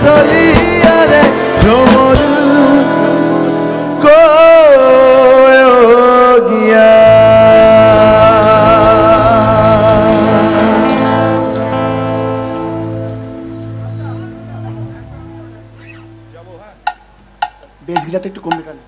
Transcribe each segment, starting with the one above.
জলিয়ারে ভ্রমর গিয়া। বেস গিটারটা একটু কমবে কেন?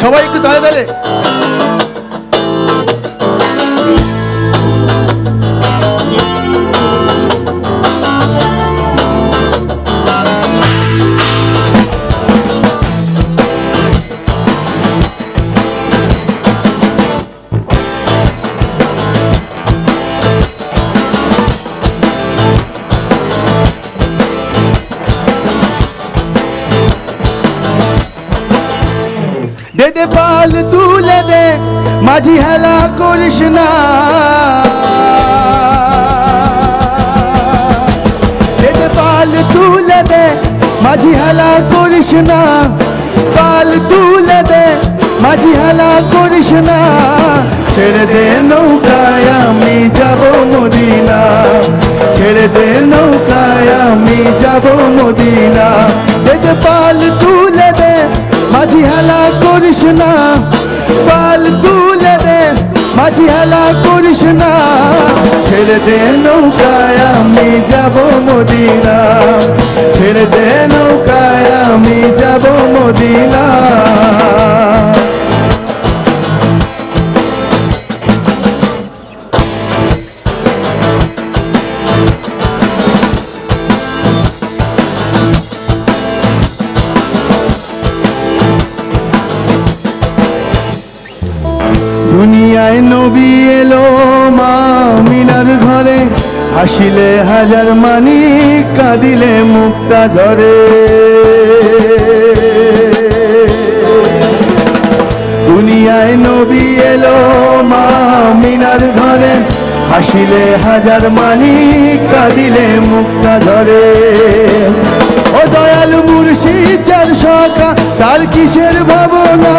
সবাই একটু তালে তালে। দে দে পাল তুলে দে, মাঝি হেলা করিস না। দে দে পাল তুলে দে, মাঝি হেলা করিস না। পাল তুলে দে, মাঝি হেলা করিস না। ছেড়ে দে নৌকায় আমি যাব মদিনা, ছেড়ে দে নৌকায় আমি যাব মদিনা। দে দে পাল তুলে দে, মাঝি হেলা করিস না। পাল তুলে দে, মাঝি হেলা করিস না। ছেড়ে দে নৌকায় আমি যাব মদিনা, ছেড়ে দে নৌকায় আমি যাব মদিনা। দুনিয়ায় নবী এলো মা মিনার ঘরে, হাসিলে হাজার মানিক, কাঁদিলে মুক্তা ঝরে। দুনিয়ায় নবী এলো মা মিনার ঘরে, হাসিলে হাজার মানিক, কাঁদিলে মুক্তা ঝরে। ও দয়াল মুর্শিদ যার সখা, তার কিসের ভাবনা।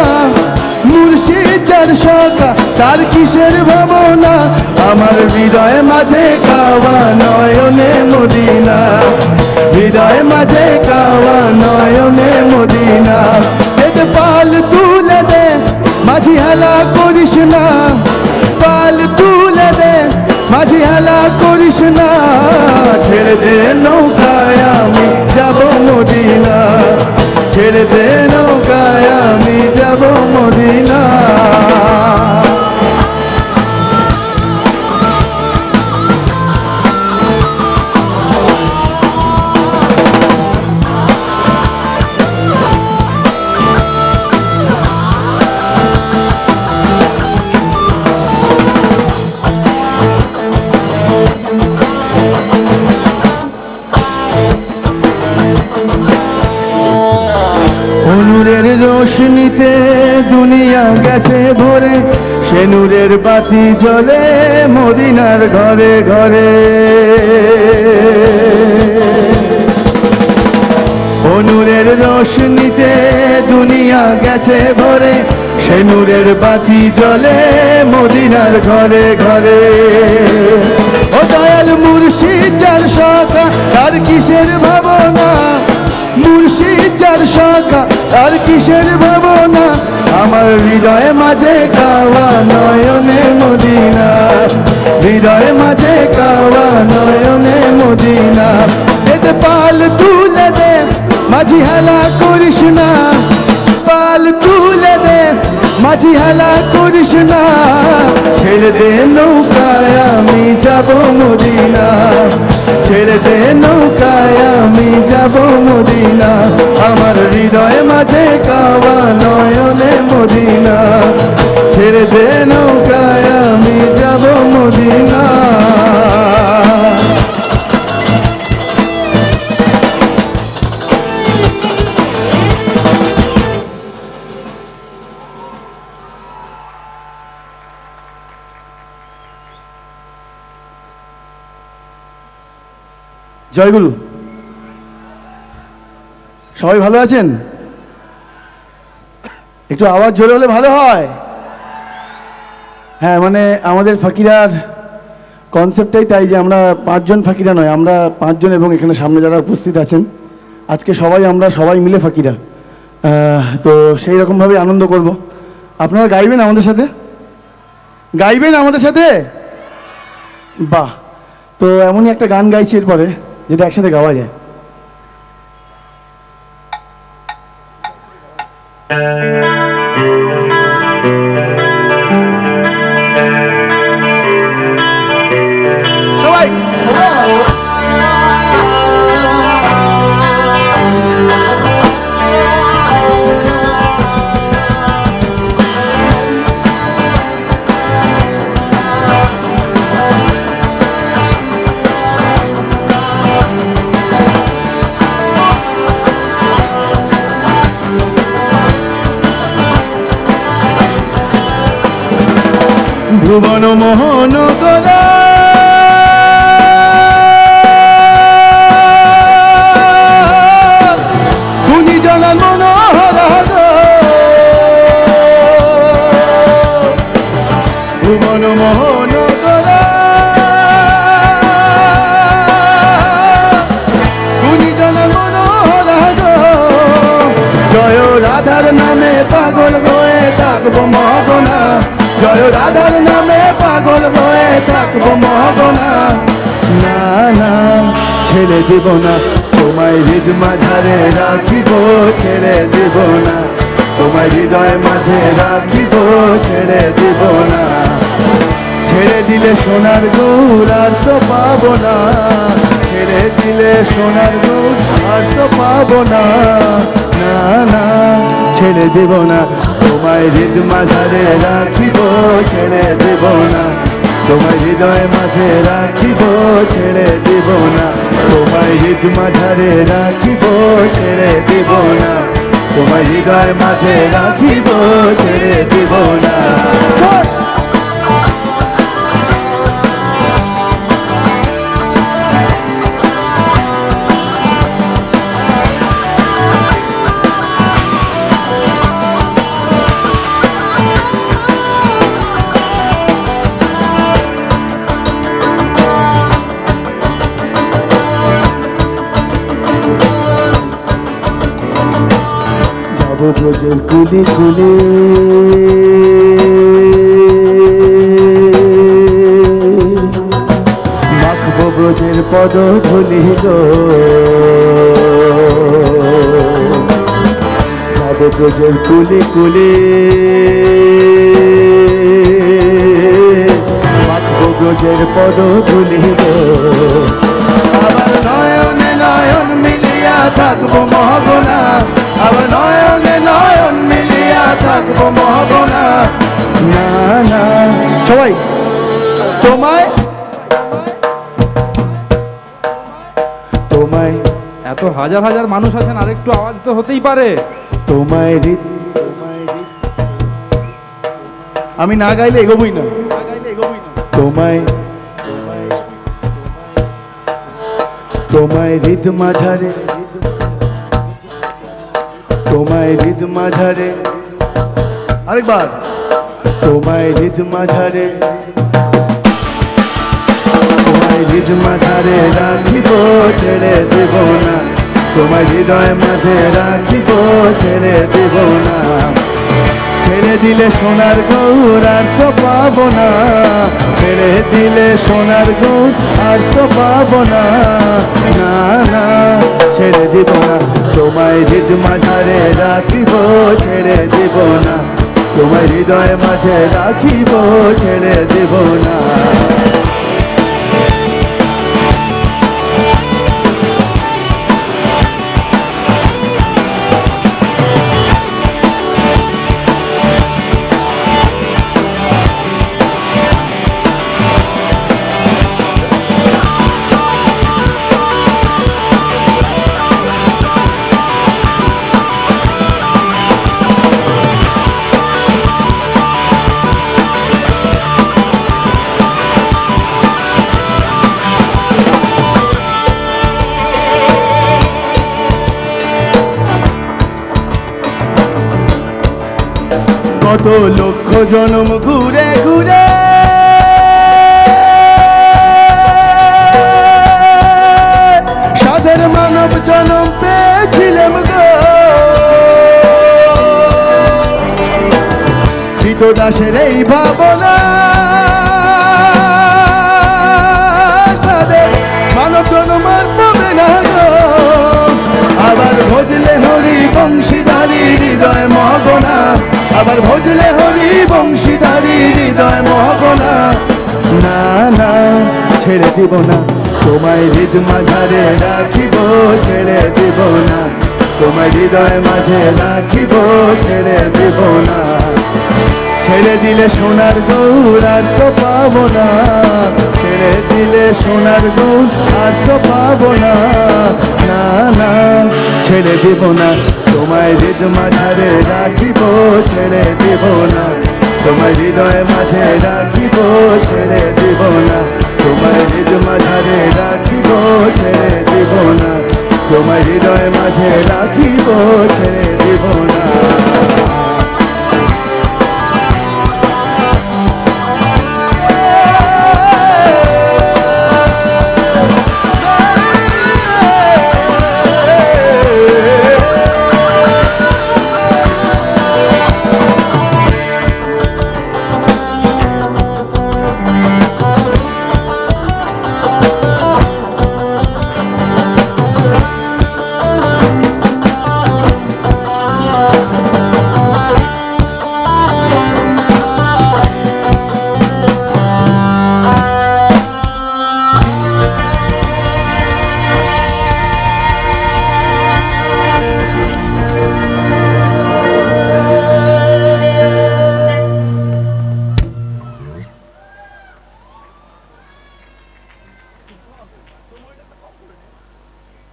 মুর্শিদ যার সখা, তার কিসের ভাবনা। আমার হৃদয় মাঝে কাওয়া নয়নে মদিনা, হৃদয় মাঝে কাওয়া নয়নে মদিনা। দে দে পাল তুলে দে, মাঝি হেলা করিস না। পাল তুলে দে, মাঝি হেলা করিস না। ছেড়ে দে নৌকায় আমি যাব মদিনা, ছেড়ে দে নৌকায় আমি যাব মদিনা। নূরের রোশনীতে দুনিয়া গেছে ভরে, সে নূরের বাতি জ্বলে মদিনার ঘরে ঘরে। ও নূরের রোশনীতে দুনিয়া গেছে ভরে, সে নূরের বাতি জ্বলে মদিনার ঘরে ঘরে। ও দয়াল মুর্শিদ যার সখা, তার কিসের ভাবনা। মুর্শিদ যার সখা, তার কিসের ভাবনা। আমার হৃদয় মাঝে কাওয়া নয়নে মদিনা, হৃদয় মাঝে কাওয়া নয়নে মদিনা। দে দে পাল তুলে দে, মাঝি হেলা করিস না। পাল তুলে দে, মাঝি হেলা করিস না। ছেড়ে দে নৌকায় আমি যাব মদিনা, ছেড়ে দে নৌকায় আমি যাব মদিনা। আমার হৃদয় মাঝে কাওয়া নয়নে মদিনা, ছেড়ে দে নৌকায় আমি যাব মদিনা। জয়গুরু। সবাই ভালো আছেন? একটু আওয়াজ জোরে হলে ভালো হয়। হ্যাঁ, মানে আমাদের ফাকিরার কনসেপ্টটাই তাই যে আমরা 5 জন ফাকিরা নয়, আমরা 5 জন এবং এখানে সামনে যারা উপস্থিত আছেন আজকে আমরা সবাই মিলে ফাকিরা। তো সেই রকমভাবে আনন্দ করব। আপনারা গাইবেন আমাদের সাথে? গাইবেন আমাদের সাথে? বাহ, তো এমনই একটা গান গাইছি এরপরে যেটা একসাথে গাওয়া যায়। সবাই ভুবন মোহন করা ধুনি জলাল মনোহরা গো, ভুবন মোহন করা ধুনি জলাল মনোহরা গো, জয় রাধার নামে পাগল হয়ে থাকবো মগনা, জয় রাধার নামে পাগল হয়ে থাকবো মগনা। না না ছেড়ে দিব না তোমায়, হৃদ মাঝারে রাখিব, ছেড়ে দিব না তোমায়, হৃদয় মাঝে রাখিব, ছেড়ে দিব না। ছেড়ে দিলে সোনার গৌর আর তো পাবো না, ছেড়ে দিলে সোনার গৌর আর তো পাবো না। না না ছেড়ে দিব না তোমায়, হৃদ মাঝারে রাখিব, ছেড়ে দিব না তোমায়, হৃদয় মাঝে রাখিব, ছেড়ে দিব না তোমায়, হৃদ মাঝারে রাখিব, ছেড়ে দিব না তোমায়, হৃদয় মাঝে রাখিব, ছেড়ে দিব না। ব্রজের কুলি কুলি মাখবো ব্রজের পদ ধুলি গো, যাবো ব্রজের কুলি কুলি মাখবো ব্রজের পদ ধুলি গো, আবার নয়নে নয়ন মিলিয়া থাকবো মহগনা, আবার নয়নে নয়ন মিলিয়া থাকবো মহগনা। না না সবাই তোমায় তোমায়, এত হাজার হাজার মানুষ আছেন, আরেকটু আওয়াজ তো হতেই পারে। তোমায় আমি না গাইলে এগোবই না, তোমায় তোমায় হৃদ মাঝারে, তোমায় হৃদ মাঝারে, আরেকবার তোমায় হৃদ মাঝারে, তোমায় হৃদ মাঝারে রাখিব, ছেড়ে দেব না তোমায়, হৃদয় মাঝে রাখিব, ছেড়ে দেব না। ছেড়ে দিলে সোনার গৌর আর তো পাবো না, ছেড়ে দিলে সোনার গৌর আর তো পাবো না। না না ছেড়ে দিব না তোমায়, হৃদ মাঝারে রাখিব, ছেড়ে দিব না তোমায়, হৃদয় মাঝে রাখিব, ছেড়ে দিব না। কত লক্ষ জনম ঘুরে ঘুরে সাধের মানব জনম পেয়েছিলাম গো। দাসের এই ভাবনা সাধের মানব জনম আর পাবে না গো। আবার ভজলে হরি বংশীধারী হৃদয় মহগনা, আবার ভজলে হরি বংশীধারী হৃদয় মহগনা। না না ছেড়ে দিব না তোমায় হৃদ মাঝারে রাখিব, ছেড়ে দিব না তোমায় হৃদয় মাঝে রাখিব, ছেড়ে দিব না। ছেড়ে দিলে সোনার গৌর আর তো পাবো না, ছেড়ে দিলে সোনার গৌর আর তো পাবো না। না না ছেড়ে দিব না তোমায় হৃদ মাঝারে রাখিব, ছেড়ে দিব না তোমায় হৃদয় মাঝে রাখিব, ছেড়ে দিব না তোমায় হৃদ মাঝারে রাখিব, ছেড়ে দিব না তোমায় হৃদয় মাঝে রাখিব, ছেড়ে দিব না।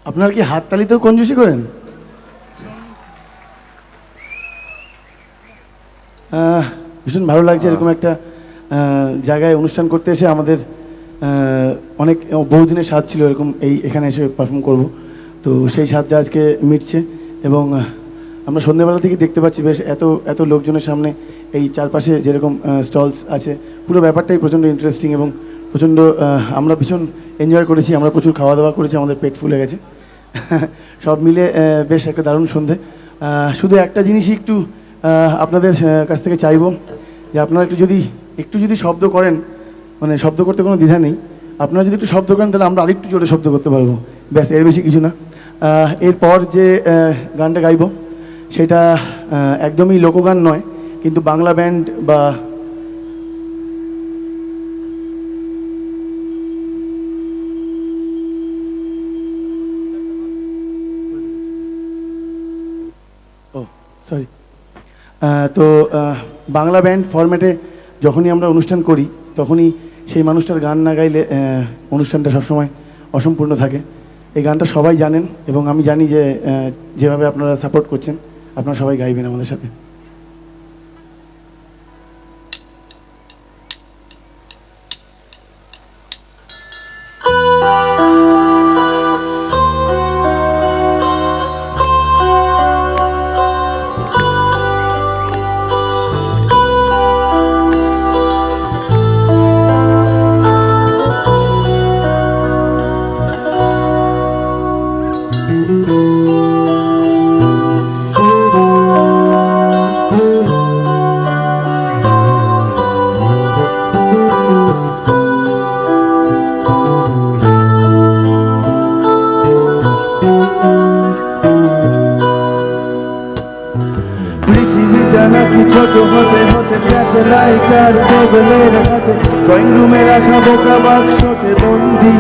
আপনার কি হাততালিতেও কঞ্জুসি করেন? ভীষণ ভালো লাগছে এরকম একটা জায়গায় অনুষ্ঠান করতে এসে। আমাদের অনেক বহুদিনের স্বাদ ছিল এরকম এখানে এসে পারফর্ম করব, তো সেই স্বাদটা আজকে মিটছে। এবং আমরা সন্ধ্যেবেলা থেকে দেখতে পাচ্ছি বেশ এত লোকজনের সামনে এই চারপাশে যেরকম স্টলস আছে, পুরো ব্যাপারটাই প্রচণ্ড ইন্টারেস্টিং এবং প্রচণ্ড আমরা ভীষণ এনজয় করেছি। আমরা প্রচুর খাওয়া দাওয়া করেছি, আমাদের পেট ফুলে গেছে। সব মিলে বেশ একটা দারুণ সন্ধে। শুধু একটা জিনিসই একটু আপনাদের কাছ থেকে চাইবো যে আপনারা একটু যদি শব্দ করেন, মানে শব্দ করতে কোনো দ্বিধা নেই, আপনারা যদি একটু শব্দ করেন তাহলে আমরা আরেকটু জোরে শব্দ করতে পারবো, ব্যাস, এর বেশি কিছু না। এরপর যে গানটা গাইব সেটা একদমই লোকগান নয়, কিন্তু বাংলা ব্যান্ড বা সরি তো বাংলা ব্যান্ড ফরম্যাটে যখনই আমরা অনুষ্ঠান করি তখনই সেই মানুষটার গান না গাইলে অনুষ্ঠানটা সবসময় অসম্পূর্ণ থাকে। এই গানটা সবাই জানেন এবং আমি জানি যে যেভাবে আপনারা সাপোর্ট করছেন আপনারা সবাই গাইবেন আমাদের সাথে। ছোট হতে হতে স্যাটেলাইট আর কেবলের হাতে ড্রয়িং রুমে রাখা বোকা বাক্সতে বন্দি।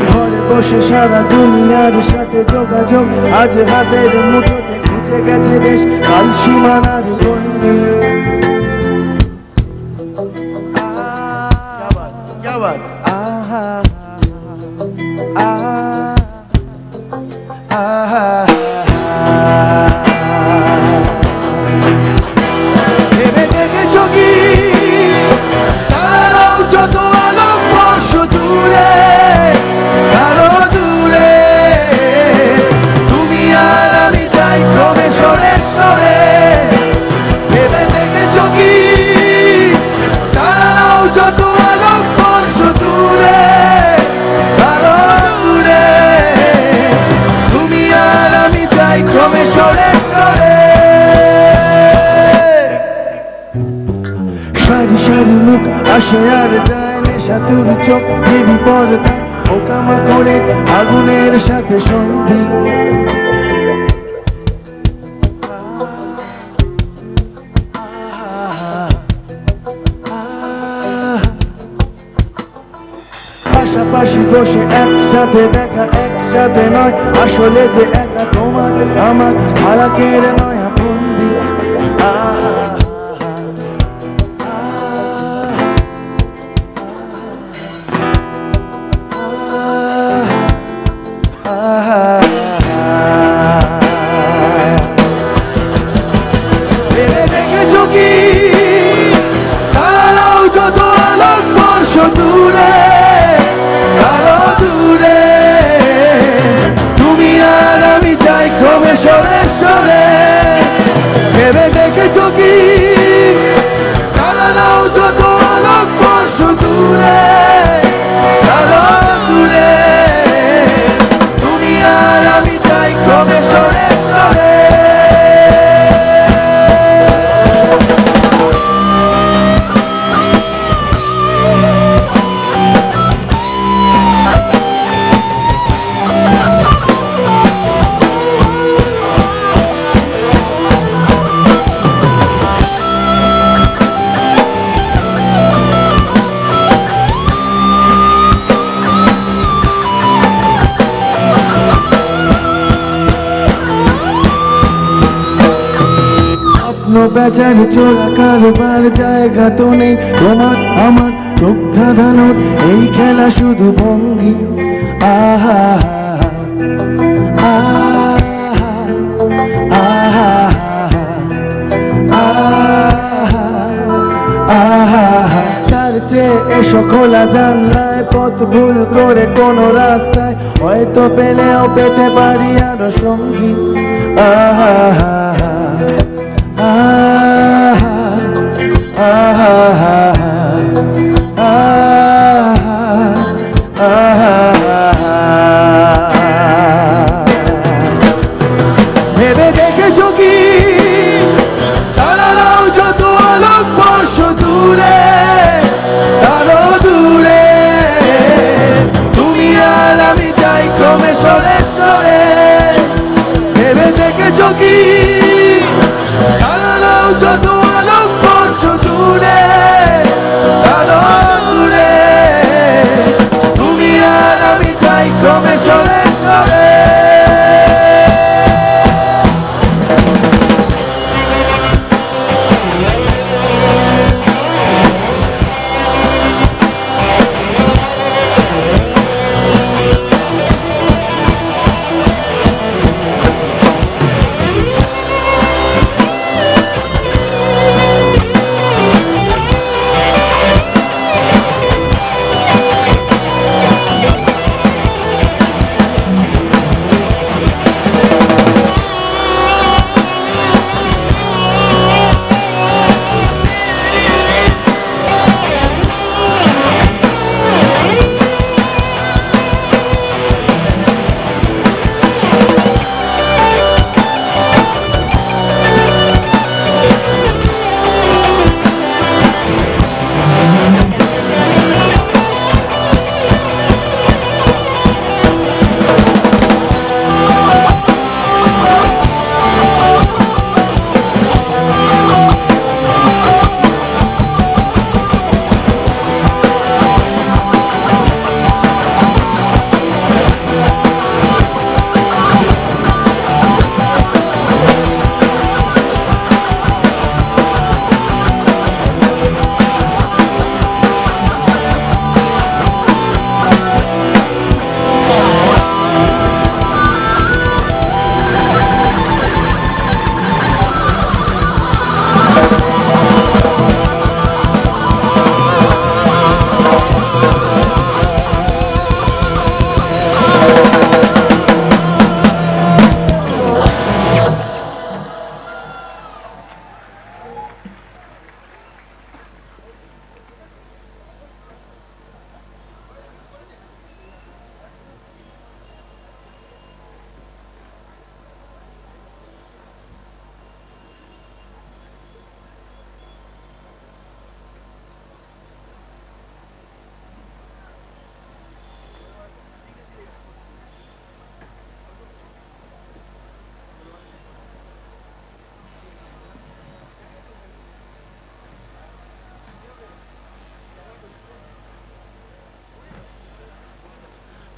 ঘরে বসে সারা দুনিয়ার সাথে যোগাযোগ, আজ হাতের মুঠোতে খুঁজে গেছে দেশ কাল সীমানার গন্ডি। ভেবে দেখেছো কি তারাও যত আলোক বর্ষ বসে আর যায় নেশা তোর চোখ দিদি পর্দায় ওকামা করে আগুনের সাথে সন্ধি পাশাপাশি বসে একসাথে দেখা একসাথে নয় আসলে যে একা তোমার আমার ফারাকের নয়া বন্দি ভেবে দেখেছো কি তারাও যত আলোকবর্ষ দূরে আরো দূরে তুমি আর আমি যাই ক্রমে সরে সরে ভেবে দেখেছো কি তারাও যত আলোকবর্ষ দূরে আরো দূরে তুমি আর আমি যাই ক্রমে সরে সরে বেচার চোরা কারবার জায়গা তো নেই তোমার আমার চোখ ধাঁধানোর এই খেলা শুধু ভঙ্গি আহা আহা আহা আহা তার চেয়ে এসো খোলা জানলায় পথ ভুল করে কোনো রাস্তায় হয়তো পেলেও পেতে পারি আরো সঙ্গী আহা ভেবে দেখেছো কি তারাও যত আলোকবর্ষ দূরে আরো দূরে তুমি আর আমি যাই ক্রমে সরে সরে ভেবে দেখেছো কি তারাও যত আলোকবর্ষ দূরে আরো দূরে তুমি আর আমি যাই ক্রমে সরে সরে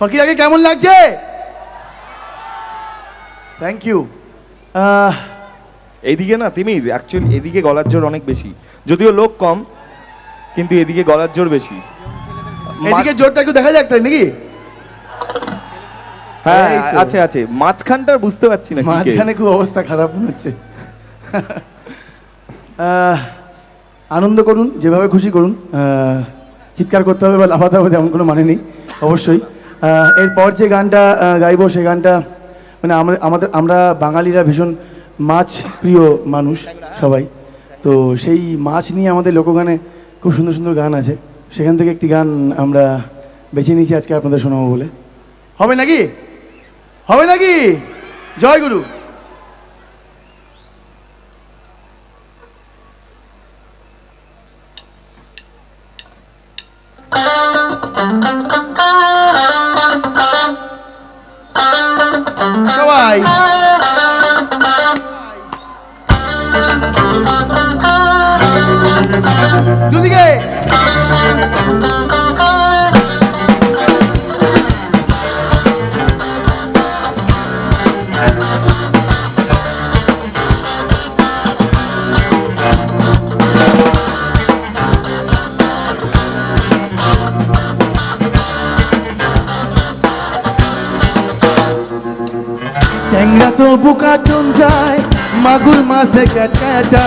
ফকিরাকে কেমন লাগছে? Thank you. এইদিকে না তিমির অ্যাকচুয়ালি এদিকে গলার জোর অনেক বেশি, যদিও লোক কম কিন্তু এদিকে গলার জোর বেশি। এদিকে জোরটা একটু দেখা যাক তাই নাকি? হ্যাঁ এই তো। আছে আছে, মাঝখানটার বুঝতে পারছি না কি কে। মাঝখানে খুব অবস্থা খারাপ মনে হচ্ছে। আনন্দ করুন, যেভাবে খুশি করুন। চিৎকার করতে হবে বা লাফাতে হবে তেমন কোনো মানে নেই অবশ্যই। এরপর যে গানটা গাইবো সেই গানটা মানে আমরা বাঙালিরা ভীষণ মাছ প্রিয় মানুষ সবাই, তো সেই মাছ নিয়ে আমাদের লোকগানে খুব সুন্দর সুন্দর গান আছে, সেখান থেকে একটি গান আমরা বেছে নিয়েছি আজকে আপনাদের শোনাবো বলে। হবে নাকি? হবে নাকি? জয় গুরু। সবাই দুদিকে ট্যাংরা তো বুকা টন যায়, মাগুর মাছে ক্যাটা,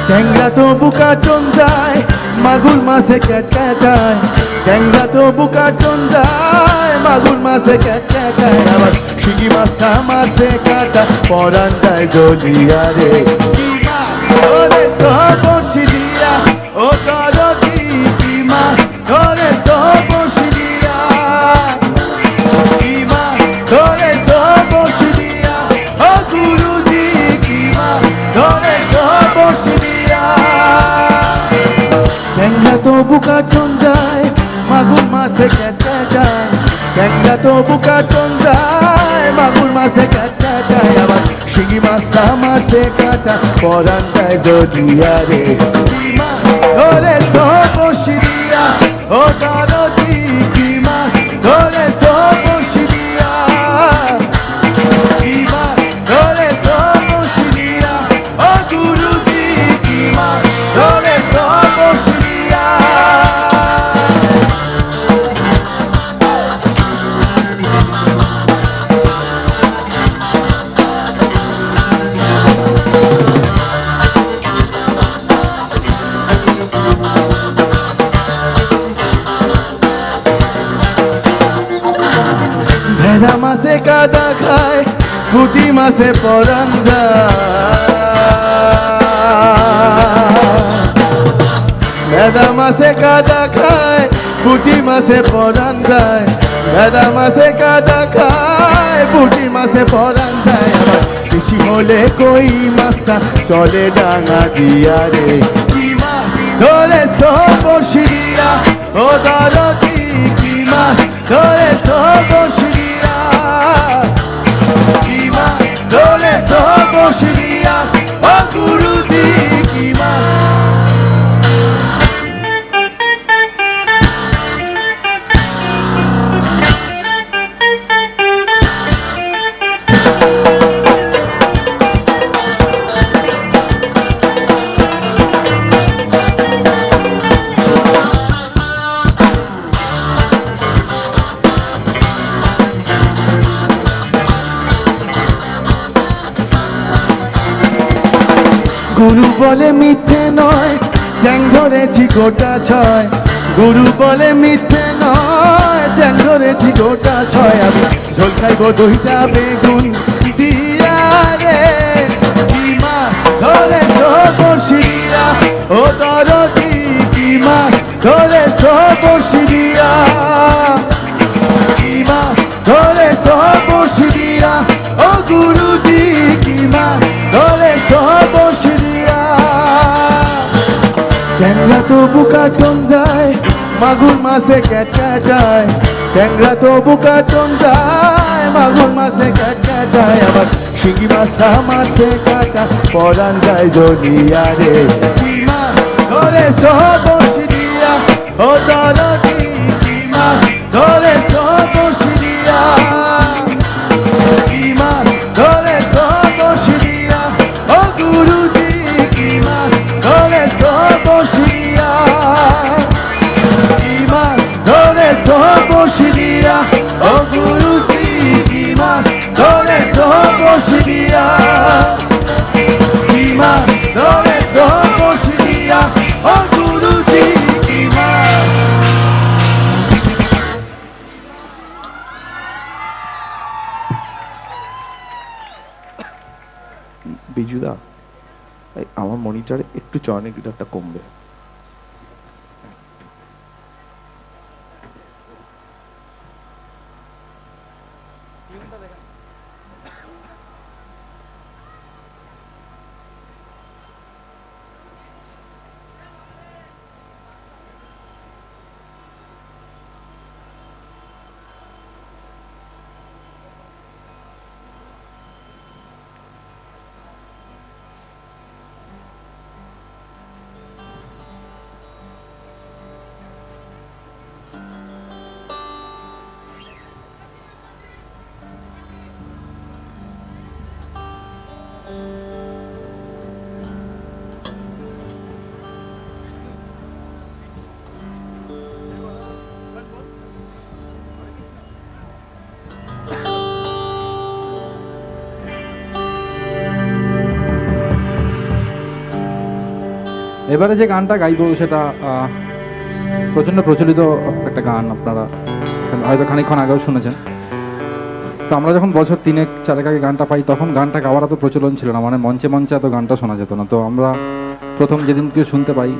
ট্যাংরা তো বুকা টন যায়, মাগুর মাছে ক্যাটায়, ট্যাংরা তো বুকা টন যায়, মাগুর মাছে ক্যাটায়, আবার শিঙি মাছটা মাছে কাটা পরান যায় জলিয়া রে। ওরে তো বসি দিয়া ও তর কি মাছ ধরে তো বসি দিয়া, কি মাছ ধরে তো বসি দিয়া, ও গুরুজি কি মাছ ধরে তো বসি দিয়া। ট্যাংরা তো বুকা টন যায়, মাগুর মাছে ক্যাটায়, ট্যাংরা তো বুকা টন যায়, মাগুর মাছে ক্যাটায়, আবার শিঙি মাছটা মাছে কাটা পরান যায় জলিয়া রে। কি মাছ ধরে তো বসি দিয়া, ও দারদি কি মাছ ধরে তো বসি দিয়া, কি মাছ ধরে তো বসি দিয়া, ও গুরুজি কি মাছ ধরে তো বসি দিয়া। ভেড়া মাছে কাদা খায়, পুঁটি মাছে পরান যায়, ভেড়া মাছে কাদা খায়, পুঁটি মাছে পরান যায়, ভেড়া মাছে কাদা খায়, পুঁটি মাছে পরান যায়, আবার বেশি হলে কই মাছটা চলে ডাঙা দিয়া রে। কি মাছ ধরে তো বসি দিয়া, ও দারদি কি মাছ ধরে তো বসি দিয়া, কি মাছ ধরে তো বসি দিয়া, ও গুরুজি কি মাছ। গুরু বলে মিথ্যে নয়, চ্যাং ধরেছি গোটা ছয়, গুরু বলে মিথ্যে নয়, চ্যাং ধরেছি গোটা ছয়, আমি ঝোল খাইবো দুইটা বেগুন দিয়া রে। কি মাছ ধরে তো বসি দিয়া, ও দরদি কি মাছ ধরে তো বসি দিয়া, কি মাছ ধরে তো বসি দিয়া, ও গুরুজি কি মাছ ধরে তো বসি দিয়া। ট্যাংরা তো বুকা টন যায়, মাগুর মাছে ক্যাটায়, ট্যাংরা তো বুকা টন যায়, মাগুর মাছে ক্যাটায়, আবার শিঙি মাছটা মাছে কাটা পরান যায় জলিয়া রে। কি মাছ ধরে তো বসি দিয়া, ও দরদি কি মাছ ধরেছ বসি দিয়া, কি মাছ ধরেছ বসি দিয়া, ও গুরুজি কি মাছ ধরেছ বসি দিয়া, কি মাছ ধরেছ বসি দিয়া, ও গুরুজি কি মাছ ধরেছ বসি দিয়া, কি মাছ ধরেছ বসি দিয়া, ও গুরুজি কি মাছ। বিজুদা, এই আমার মনিটরে একটু চয়নের গিটারটা কমবে। এবারে যে গানটা গাইবো সেটা প্রচণ্ড প্রচলিত একটা গান, আপনারা হয়তো খানিকক্ষণ আগেও শুনেছেন। তো আমরা যখন বছর 3-4 আগে গানটা পাই, তখন গানটা গাওয়ার এত প্রচলন ছিল না, মানে মঞ্চে মঞ্চে এত গানটা শোনা যেত না। তো আমরা প্রথম যেদিনকে শুনতে পাই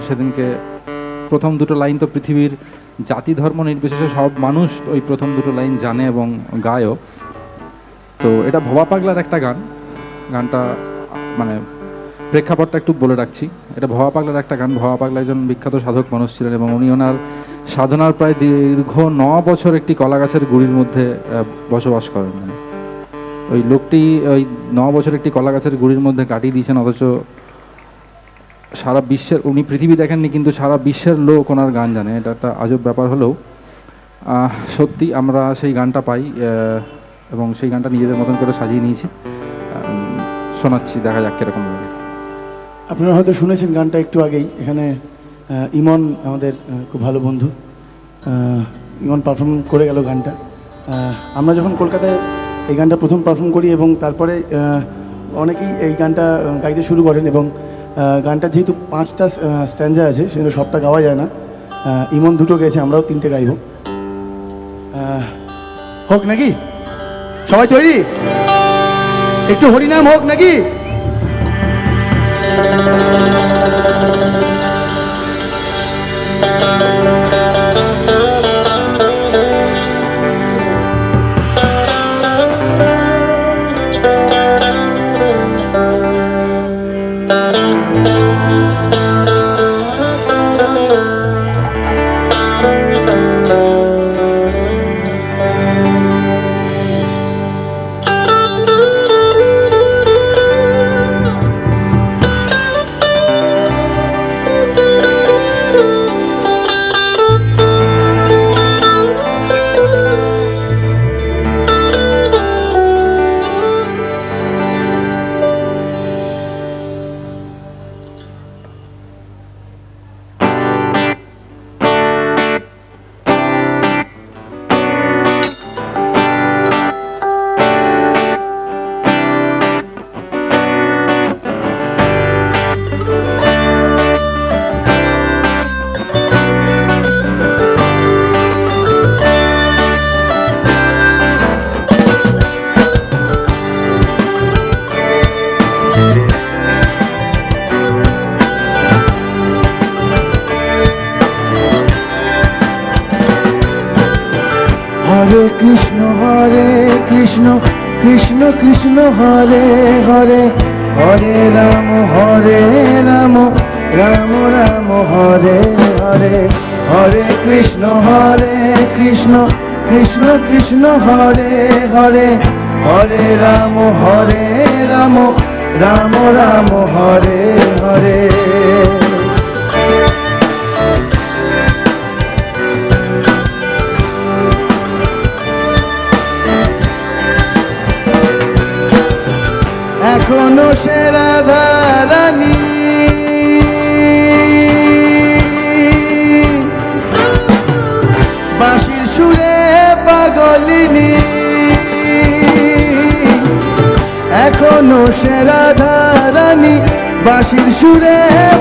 সেদিনকে প্রথম দুটো লাইন তো পৃথিবীর জাতি ধর্ম নির্বিশেষে সব মানুষ ওই প্রথম দুটো লাইন জানে এবং গায়ও। তো এটা ভবা পাগলার একটা গান। গানটা মানে প্রেক্ষাপটটা একটু বলে রাখছি। এটা ভবা পাগলার একটা গান। ভবা পাগলা একজন বিখ্যাত সাধক মানুষ ছিলেন এবং উনি ওনার সাধনার প্রায় দীর্ঘ 9 বছর একটি কলা গাছের গুড়ির মধ্যে বসবাস করেন। মানে ওই লোকটি ওই 9 বছর একটি কলা গাছের গুড়ির মধ্যে কাটিয়ে দিয়েছেন, অথচ সারা বিশ্বের, উনি পৃথিবী দেখেননি কিন্তু সারা বিশ্বের লোক ওনার গান জানে। এটা একটা আজব ব্যাপার হলেও সত্যি আমরা সেই গানটা পাই এবং সেই গানটা নিজেদের মতন করে সাজিয়ে নিয়েছি, শোনাচ্ছি, দেখা যাক কীরকম লাগে। আপনারা হয়তো শুনেছেন গানটা একটু আগেই। এখানে ইমন আমাদের খুব ভালো বন্ধু, ইমন পারফর্ম করে গেল গানটা। আমরা যখন কলকাতায় এই গানটা প্রথম পারফর্ম করি এবং তারপরে অনেকেই এই গানটা গাইতে শুরু করেন এবং গানটা যেহেতু 5টা স্ট্যান্জা আছে, সেগুলো সবটা গাওয়া যায় না। ইমন 2টো গেছে, আমরাও 3টে গাইব। হোক নাকি? সবাই তৈরি? একটু হরিনাম হোক নাকি? হরে কৃষ্ণ কৃষ্ণ কৃষ্ণ হরে হরে, হরে রাম রাম রাম হরে হরে, হরে কৃষ্ণ কৃষ্ণ কৃষ্ণ হরে হরে, হরে রাম রাম রাম হরে হরে। এখনো সে রাধা রানী, বাঁশির সুরে পাগলিনী, এখনো সে রাধা রানী, বাঁশির সুরে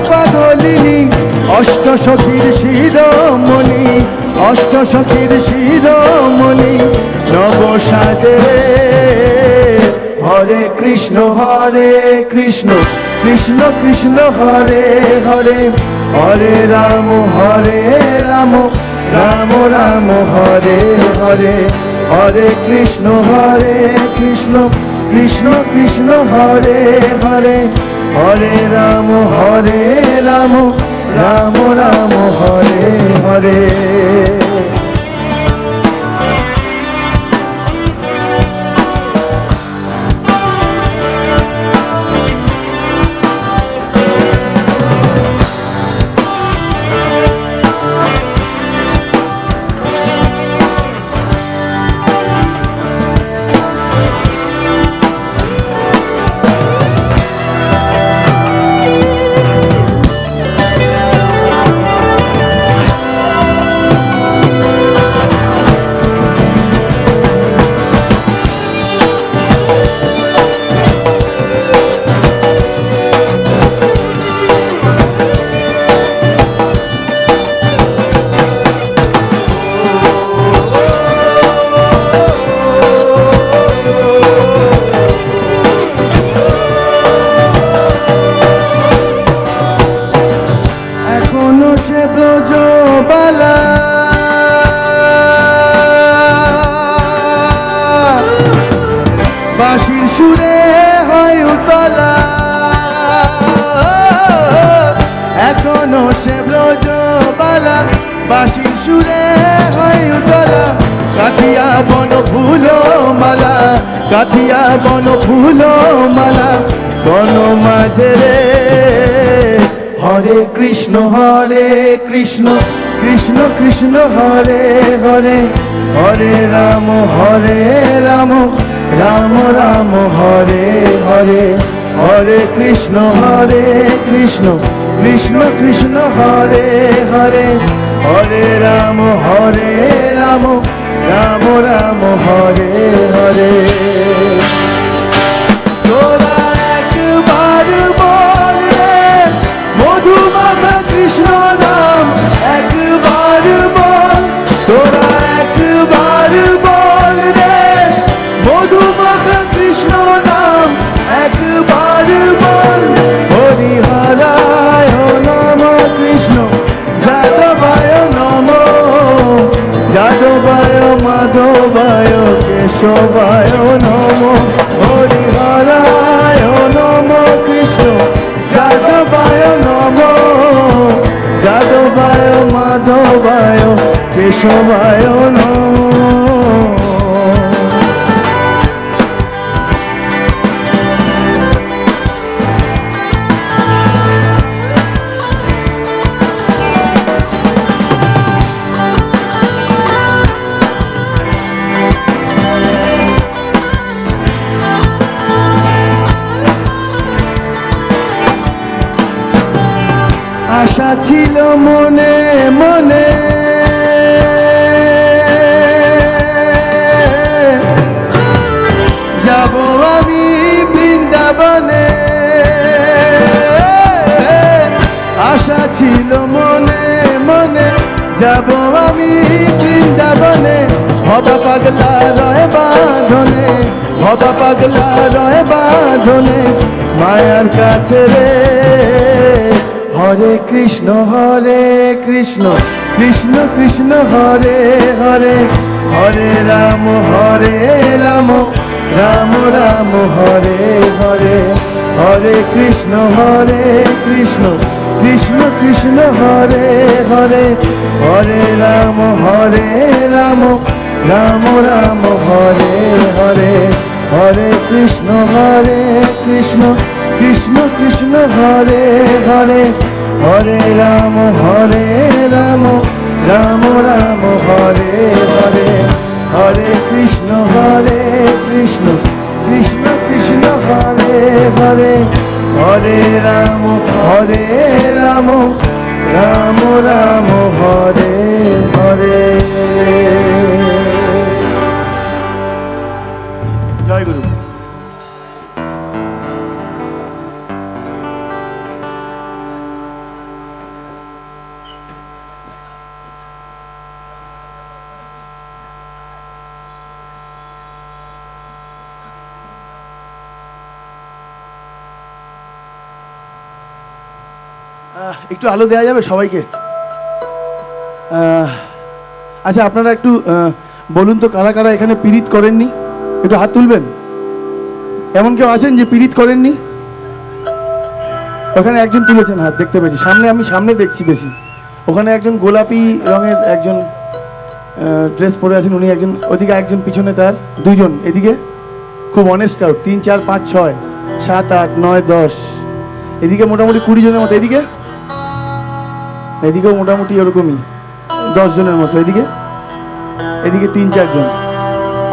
পাগলিনী। অষ্ট সখীর শিরোমণি, অষ্ট সখীর শিরোমণি, নব সাজে হরে কৃষ্ণ হরে কৃষ্ণ, কৃষ্ণ কৃষ্ণ হরে হরে, হরে রাম রাম, রাম রাম হরে হরে, হরে কৃষ্ণ কৃষ্ণ, কৃষ্ণ হরে হরে, হরে রাম রাম, রাম রাম হরে হরে। ব্রজবালা বাঁশির সুরে হয় উতলা, এখনো সে ব্রজবালা বাঁশির সুরে হয় উতলা। কাঠিয়া বন ফুল মালা, কাঠিয়া বন ফুল মালা, বন মাঝে রে হরে কৃষ্ণ কৃষ্ণ কৃষ্ণ হরে হরে, হরে রাম রাম, রাম রাম হরে হরে, হরে কৃষ্ণ কৃষ্ণ কৃষ্ণ হরে হরে, হরে রাম রাম, রাম রাম হরে হরে। তোরা একবার বল রে মধুমাখা কৃষ্ণ নাম, একবার বল, তোরা একবার বল রে মধুমাখা কৃষ্ণ নাম, একবার বল। হরিহরায় নম কৃষ্ণ, যাদবায় নম, যাদবায় মাধবায় কেশবায় নম, হরিহরায় নম কৃষ্ণ, যাদবায় নম, যাদবায় মাধবায় কেশবায় নম। আশা ছিল মনে মনে, যাব আমি বৃন্দাবনে, আশা ছিল মনে মনে, যাব আমি বৃন্দাবনে। হবা পাগলা রয় বাঁধনে, হবা পাগলা রয় বাঁধনে, মায়ার কাছে রে হরে কৃষ্ণ কৃষ্ণ কৃষ্ণ হরে হরে, হরে রাম রাম, রাম রাম হরে হরে, হরে কৃষ্ণ কৃষ্ণ কৃষ্ণ হরে হরে, হরে রাম রাম, রাম রাম হরে হরে, হরে কৃষ্ণ কৃষ্ণ কৃষ্ণ হরে হরে, হরে রাম রাম, রাম রাম হরে হরে, হরে কৃষ্ণ কৃষ্ণ কৃষ্ণ হরে হরে রাম রাম রাম হরে হরে। জয় গুরু। একটু আলো দেওয়া যাবে সবাইকে? আচ্ছা, আপনারা একটু বলুন তো, কারা কারা এখানে পীড়িত করেননি? একটু হাত তুলবেন। এমন কেউ আছেন যে পীড়িত করেননি? ওখানে একজন তুলেছেন হাত, দেখতে পেয়েছি সামনে, আমি সামনে দেখছি বেশি। ওখানে একজন গোলাপি রঙের একজন ড্রেস পরে আছেন, উনি একজন, ওদিকে একজন, পিছনে তার দুজন, এদিকে খুব অনেস্ট ক্রাউড, 3 4 5 6 7 8 9 10, এদিকে মোটামুটি 20 জনের মতো, এদিকে এদিকেও মোটামুটি ওরকমই 10 জনের মতো, এদিকে এদিকে 3 4 জন।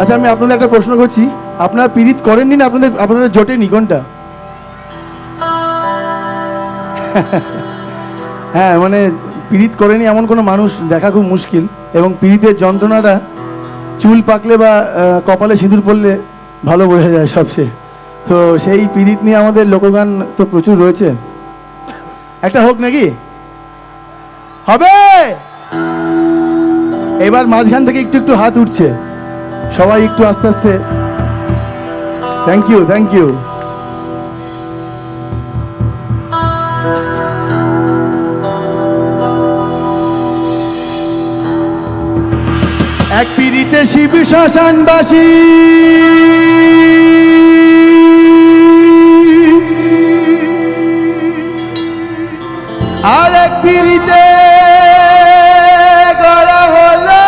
আচ্ছা, আমি আপনাদের একটা প্রশ্ন করছি, আপনারা পীড়িত করেননি না আপনাদের জোটেনি কোনটা? হ্যাঁ, মানে পীড়িত করেনি এমন কোনো মানুষ দেখা খুব মুশকিল, এবং পীড়িতের যন্ত্রণাটা চুল পাকলে বা কপালে সিঁদুর পড়লে ভালো বোঝা যায় সবচেয়ে। তো সেই পীড়িত নিয়ে আমাদের লোকগান তো প্রচুর রয়েছে, একটা হোক নাকি? হবে? এবার মাঝখান থেকে একটু একটু হাত উঠছে, সবাই একটু আস্তে আস্তে। Thank you, thank you. এক পীড়িতে শিব শ্মশানবাসী, আর এক পীড়িতে গড়া হলো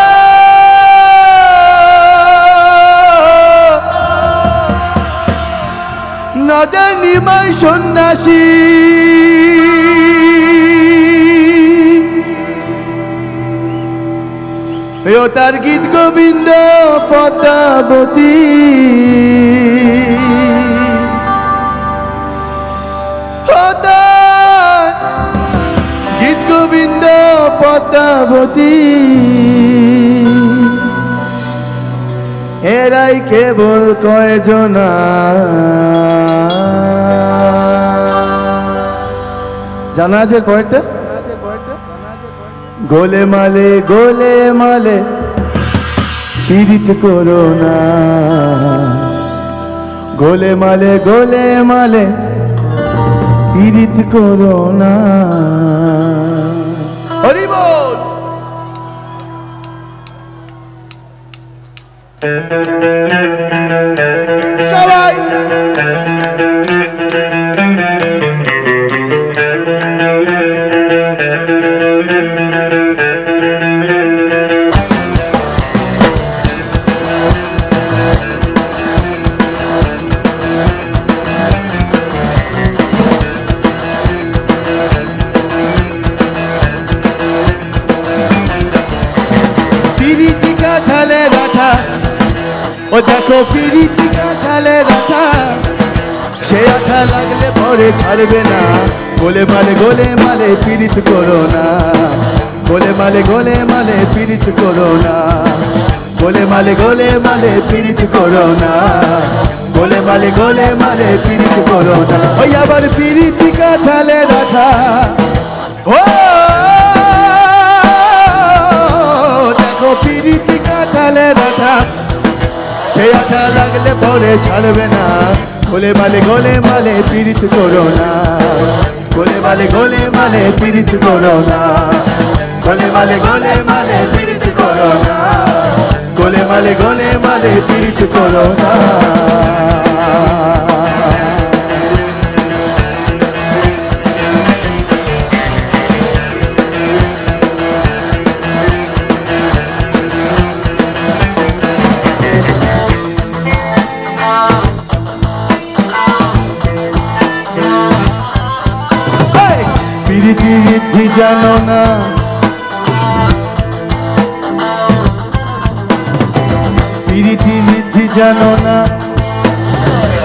নদের নিমাই সন্ন্যাসী। ও তার গীত গোবিন্দ পদ্মাবতী, ও তার গীত গোবিন্দ পদ্মাবতী, এরাই কেবল কয়জনা। জানা আছে পরেরটা? গোলে মালে পীড়িত করো না, গোলে মালে পীড়িত করো না। হরি বল। সবাই ও দেখো পীড়িতি কাঁঠালে রাখা, সে আঠা লাগলে পরে ছাড়বে না। গোলে মালে পীড়িত করো না, গোলে মালে পীড়িত করো না, গোলে মালে পীড়িত করো না, গোলে মালে পীড়িত করো না। ওই আবার পীড়িতি কাঁঠালে রাখা, ও দেখো পীড়িতি কাঁঠালে রাখা, সে আঠা লাগলে পরে ছাড়বে না। গোলে মালে পীড়িত করো না, গোলে মালে পীড়িত করো না, গোলে মালে পীড়িত করো না, গোলে মালে পীড়িত করো না। পীড়িতি ঋদ্ধি জানো না, পীড়িতি ঋদ্ধি জানো না,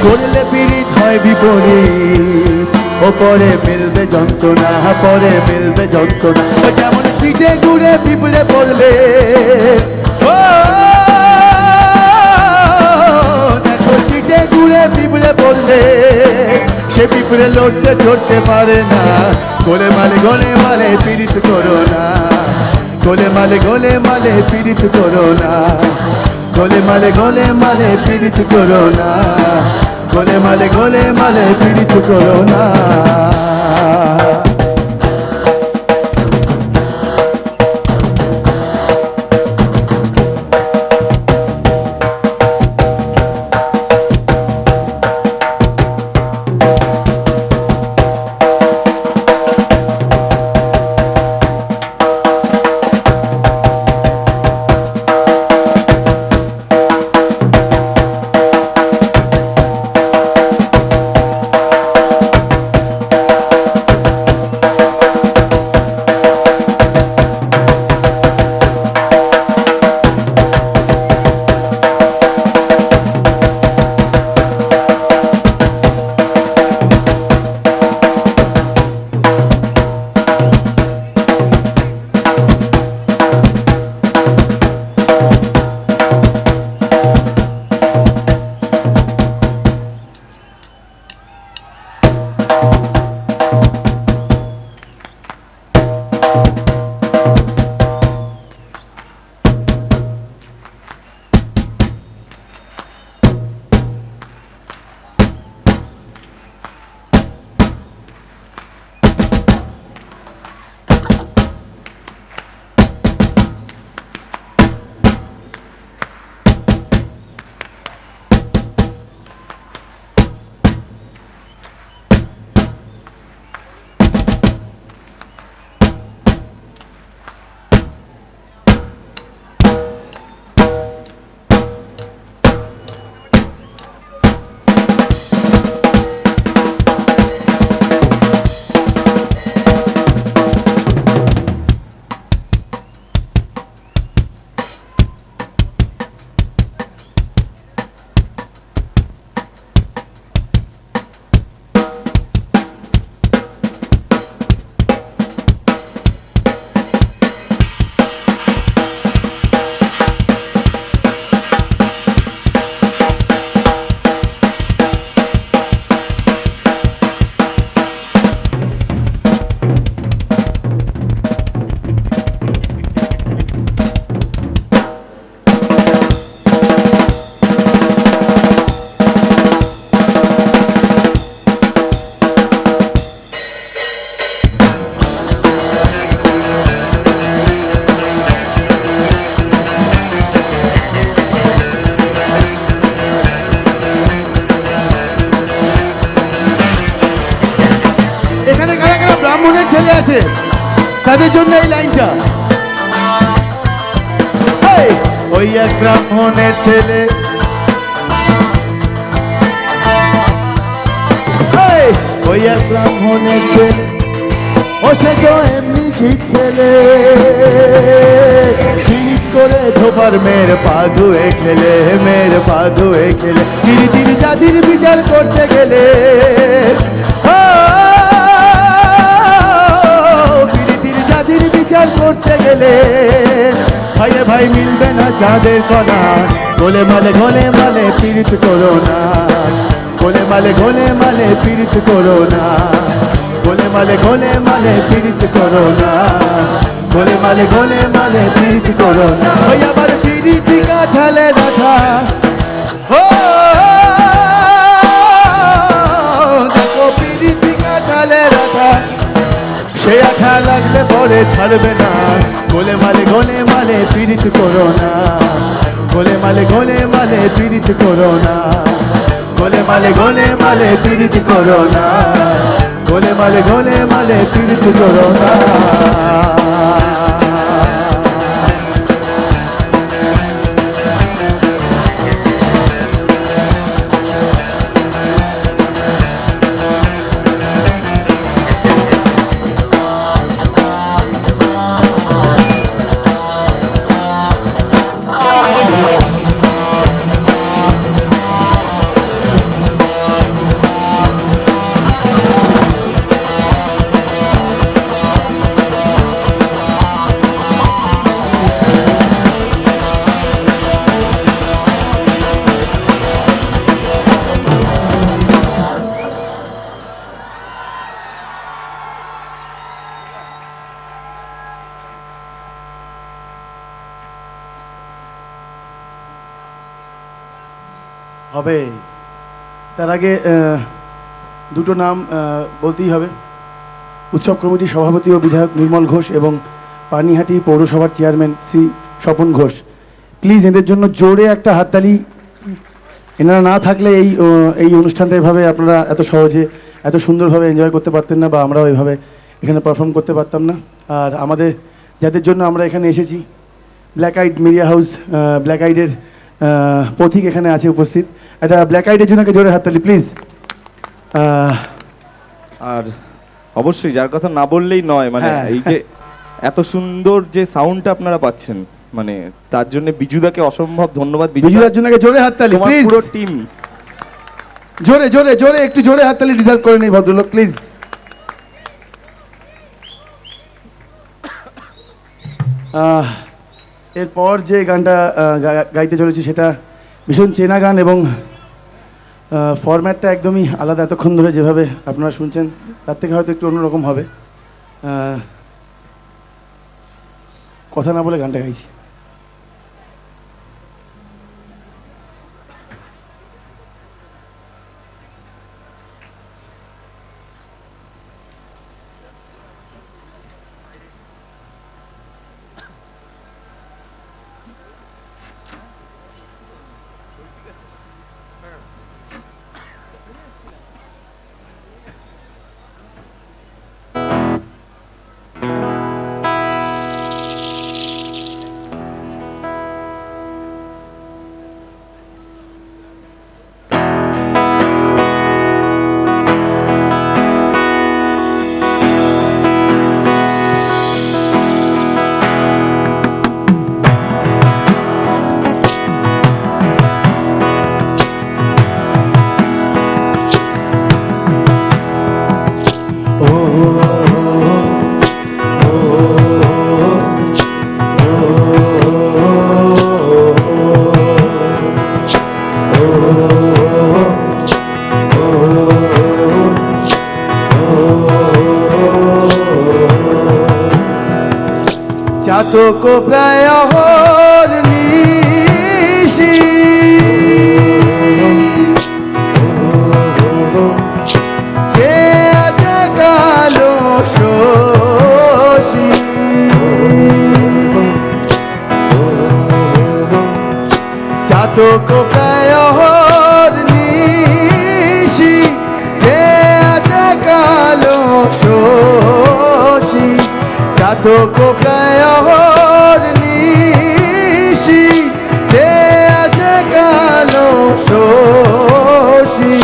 করলে পীড়িত হয় বিপরীত। ও পরে মিলবে যন্ত্রণা, পরে মিলবে যন্ত্রণা। ও যেমন পিঠে ঘুরে পিঁপড়ে পড়লে, ও দেখো পিঠে ঘুরে পিঁপড়ে পড়লে সে পিঁপড়ে লড়তে চড়তে পারে না। গোলে মালে পীড়িত করো না, গোলে মালে পীড়িত করো না, গোলে মালে পীড়িত করো না, গোলে মালে পীড়িত করো না। ব্রাহ্মণের ছেলে আছে, তাদের জন্য এই লাইনটা। ওই এক ব্রাহ্মণের ছেলে, ওই এক ব্রাহ্মণের ছেলে, ও সে তো এমনি ঠিক খেলে, ঠিক করে ধোবার মেয়ের পা ধুয়ে খেলে, মেয়ের পা ধুয়ে খেলে, ধীরে ধীরে জাতির বিচার করতে গেলে, বিচার করতে গেলে ভাইয়ে ভাই মিলবে না চাঁদের কণা। গোলে মালে পীড়িত করো না, গোলে মালে পীড়িত করো না, গোলে মালে পীড়িত করো না, গোলে মালে পীড়িত করো না। ওই আবার পীড়িতি কাঠালে রাখা, ও দেখো পীড়িতি কাঠালে রাখা, সে আঠা লাগলে পরে ছাড়বে না। গোলে মালে পীড়িত করো না, গোলে মালে পীড়িত করো না, গোলে মালে পীড়িত করো না, গোলে মালে পীড়িত করো না। হবে। তার আগে দুটো নাম বলতেই হবে। উৎসব কমিটির সভাপতি ও বিধায়ক নির্মল ঘোষ এবং পানিহাটি পৌরসভার চেয়ারম্যান শ্রী স্বপন ঘোষ, প্লিজ এদের জন্য জোরে একটা হাততালি। এনারা না থাকলে এই অনুষ্ঠানটা এভাবে আপনারা এত সহজে এত সুন্দরভাবে এনজয় করতে পারতেন না, বা আমরাও এভাবে এখানে পারফর্ম করতে পারতাম না। আর আমাদের যাদের জন্য আমরা এখানে এসেছি, black eyed media house, black আইডের পথিক এখানে আছে উপস্থিত। একটা ব্ল্যাক আইডের জন্য জোরে হাততালি প্লিজ। আর অবশ্যই যার কথা না বললেই নয়, মানে হ্যাঁ। এই যে এত সুন্দর যে সাউন্ডটা আপনারা পাচ্ছেন, মানে তার জন্য বিজুদাকে অসম্ভব ধন্যবাদ। বিজুদার জন্য জোরে হাততালি তোমার প্লিজ। পুরো টিম জোরে জোরে জোরে একটু জোরে হাততালি ডিজার্ভ করে নেই ভদ্রলোক, প্লিজ। এরপর যে গানটা গাইতে চলেছি সেটা ভীষণ চেনা গান, এবং ফরম্যাটটা একদমই আলাদা। এতক্ষণ ধরে যেভাবে আপনারা শুনছেন তার থেকে হয়তো একটু অন্যরকম হবে। কথা না বলে গানটা গাইছি। চাতক প্রায় অহর্নিশি সে আছে কালো শোষী, চাতক প্রায় অহর্নিশি সে আছে কালো শোষী, চাতক প্রায় অহর্নিশি সে আছে কালো শোষী,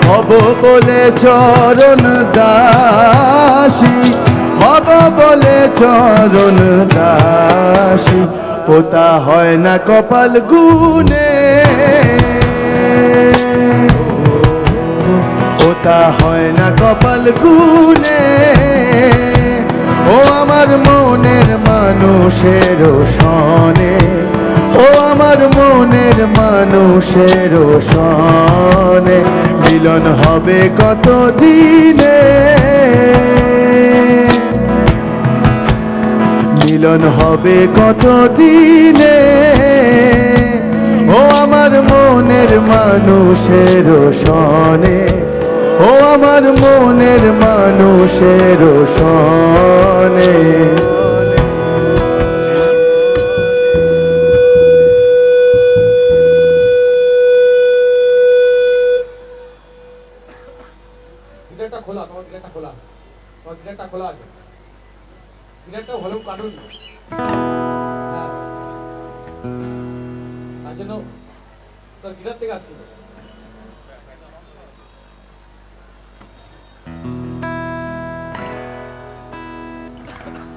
হব বলে চরণ দাসী, হব বলে চরণ দাসী, ওটা হয় না কপাল গুনে, ওটা হয় না কপাল গুনে। ও আমার মনের মানুষের সনে, ও আমার মনের মানুষের সনে, মিলন হবে কত দিনে, মিলন হবে কত দিনে। ও আমার মনের মানুষের সনে, ও আমার মনের মানুষের সনে। গিটারটা খোলা, তোমার গিটারটা খোলা, তোমার গিটারটা খোলা আছে, গিটারটা ভলিউম কাটুন। হ্যাঁ, তার জন্য তোর গিটার থেকে আসছিল।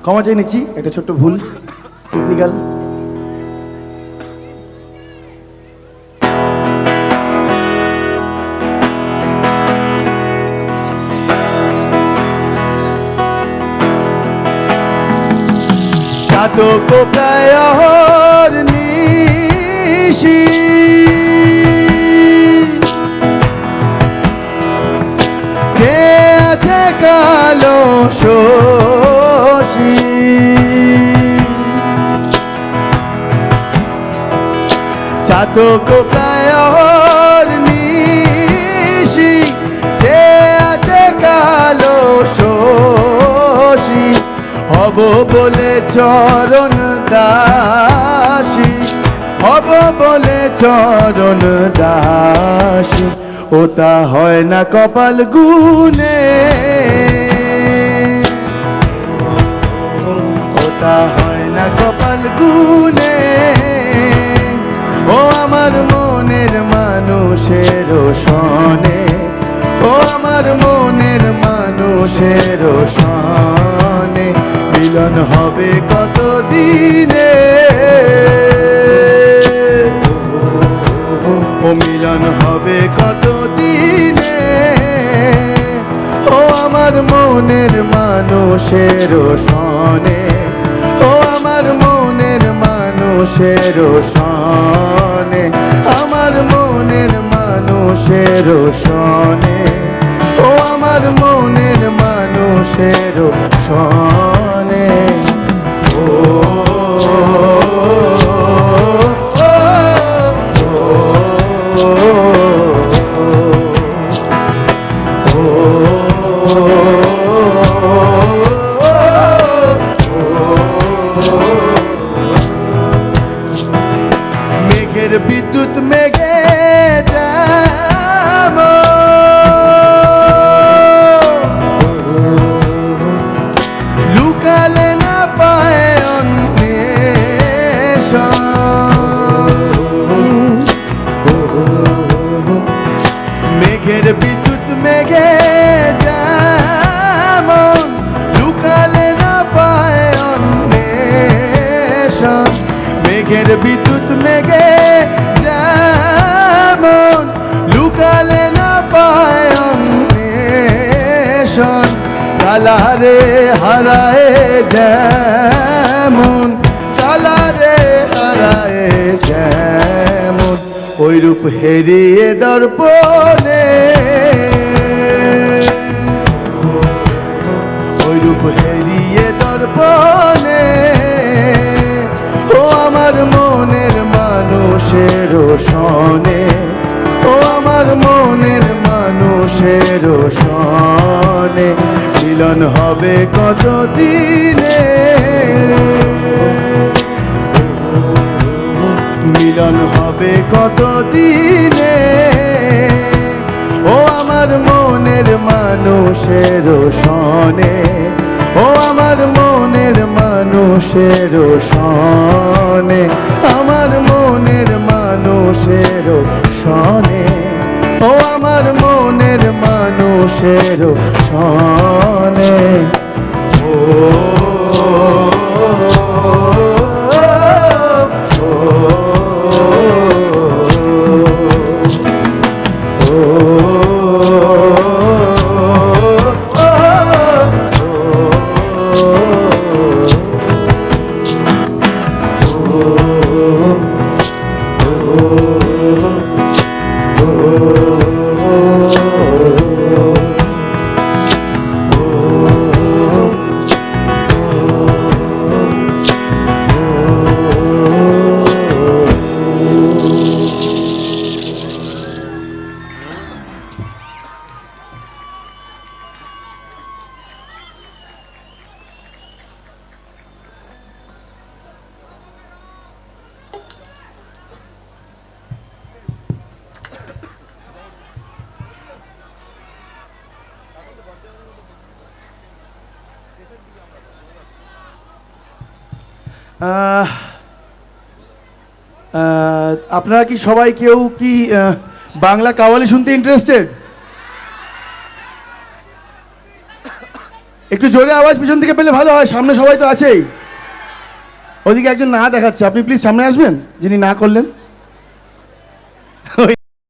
ক্ষমা চেয়ে নিচ্ছি, একটা ছোট্ট ভুল, টেকনিক্যাল। চাতক প্রায় অহর্নিশি সে আছে কালো শোষী, চাতক প্রায় বলে চরণ দাসী, হব বলে চরণ দাসী, ওটা হয় না কপাল গুনে, ওটা হয় না কপাল গুনে। ও আমার মনের মানুষের সনে, ও আমার মনের মানুষের সনে, মিলন হবে কত দিনে, ও মিলন হবে কত দিনে। ও আমার মনের মানুষের সনে, ও আমার মনের মানুষের সনে, আমার মনের মানুষের সনে, ও আমার মনের মানুষের সনে। ও মেঘের বিদ্যুৎ মেঘে যাব, লুকালে না পায় অন্বেষণ, মেঘের বিদ্যুৎ মেঘে যেমন, লুকালে না পায় অন্বেষণ, মেঘের বিদ্যুৎ মেঘে যেমন, লুকালে না পায় অন্বেষণ, কালারে হারায় যেমন, কালারে হারায় যেমন, ওই রূপ হেরিয়ে দর্পণে, ওই রূপ হেরিয়ে দর্পণে। ও আমার মনের মানুষের সনে, ও আমার মনের মানুষের সনে, মিলন হবে কত দিনে, মিলন হবে কত দিনে। ও আমার মনের মানুষের সনে, ও আমার মনের মানুষের সনে, আমার মনের মানুষের সনে, ও আমার মনের মানুষের সনে। ও আপনারা কি সবাই কেউ কি বাংলা কাওয়ালি শুনতে ইন্টারেস্টেড? একটু জোরে আওয়াজ পিছন থেকে পেলে ভালো হয়, সামনে সবাই তো আছেই। ওদিকে একজন না দেখাচ্ছে, আপনি প্লিজ সামনে আসবেন যিনি না করলেন।